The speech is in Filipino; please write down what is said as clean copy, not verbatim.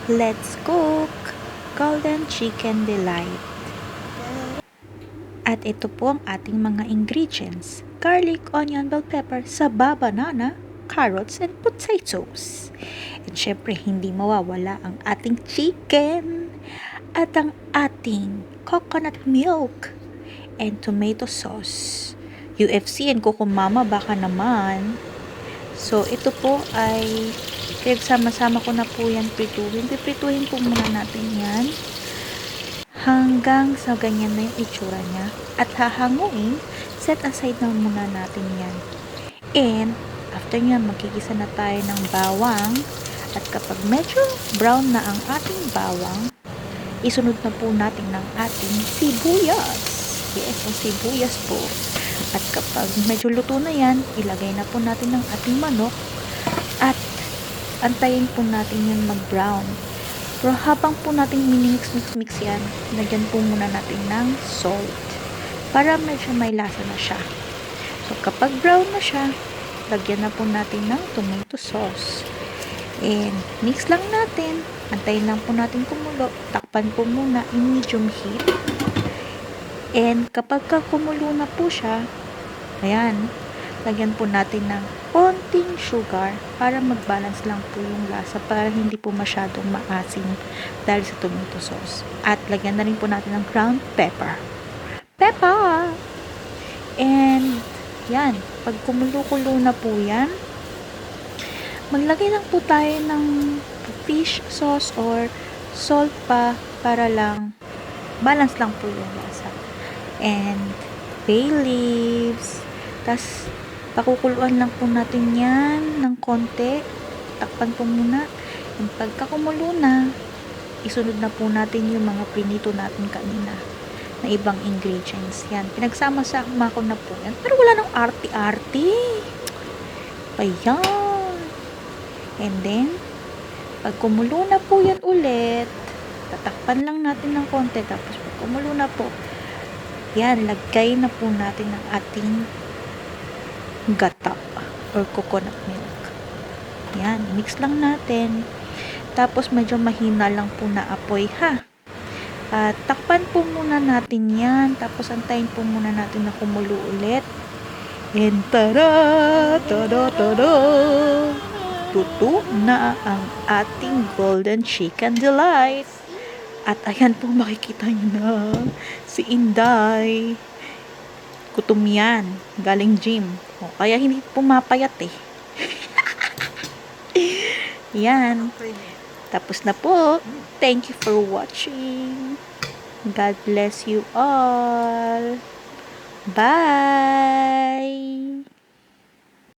Let's cook Golden Chicken Delight. At ito po ang ating mga ingredients. Garlic, onion, bell pepper, saba, banana, carrots, and potatoes. And syempre, hindi mawawala ang ating chicken at ang ating coconut milk and tomato sauce. UFC and kukumama baka naman. So, ito po ay pinagsama-sama ko na po yan prituhin. Piprituhin po muna natin yan hanggang sa ganyan na yung itsura niya. At hahanguin, set aside na muna natin yan. And, after nyan, magkikisa na tayo ng bawang. At kapag medyo brown na ang ating bawang, isunod na po natin ng ating sibuyas. Yes, ang sibuyas po. At kapag medyo luto na yan, ilagay na po natin ng ating manok. At antayin po natin yan mag-brown. Pero habang po natin minimix-mix yan, lagyan po muna natin ng salt para medyo may lasa na siya. So, kapag brown na siya, lagyan na po natin ng tomato sauce. And, mix lang natin. Antayin lang po natin kumulo. Takpan po muna in medium heat. And, kapag kumulo na po siya, ayan, lagyan po natin ng konting sugar para mag-balance lang po yung lasa para hindi po masyadong maasim dahil sa tomato sauce. At lagyan na rin po natin ng ground pepper. Pepper! And yan, pag kumulo-kulo na po yan, maglagay lang po tayo ng fish sauce or salt pa para lang balance lang po yung lasa. And bay leaves. Tas pakukuluan lang po natin yan ng konti. Takpan po muna. And pagka kumulo na, isunod na po natin yung mga prinito natin kanina na ibang ingredients. Yan, pinagsama-sama ko na po yan. Pero wala nang arti-arti. Ayan. And then, pag kumulo na po yan ulit, tatakpan lang natin ng konti. Tapos pag kumulo na po, yan, lagay na po natin ang ating gata or coconut milk. Yan, mix lang natin. Tapos medyo mahina lang po na apoy ha. At takpan po muna natin yan. Tapos antayin po muna natin na kumulo ulit. And tada! Tada! Tada! Tuto na ang ating Golden Chicken Delight. At ayan po makikita nyo na si Inday. Gutom yan. Galing gym. O, kaya hindi pumapayat eh. Yan. Tapos na po. Thank you for watching. God bless you all. Bye!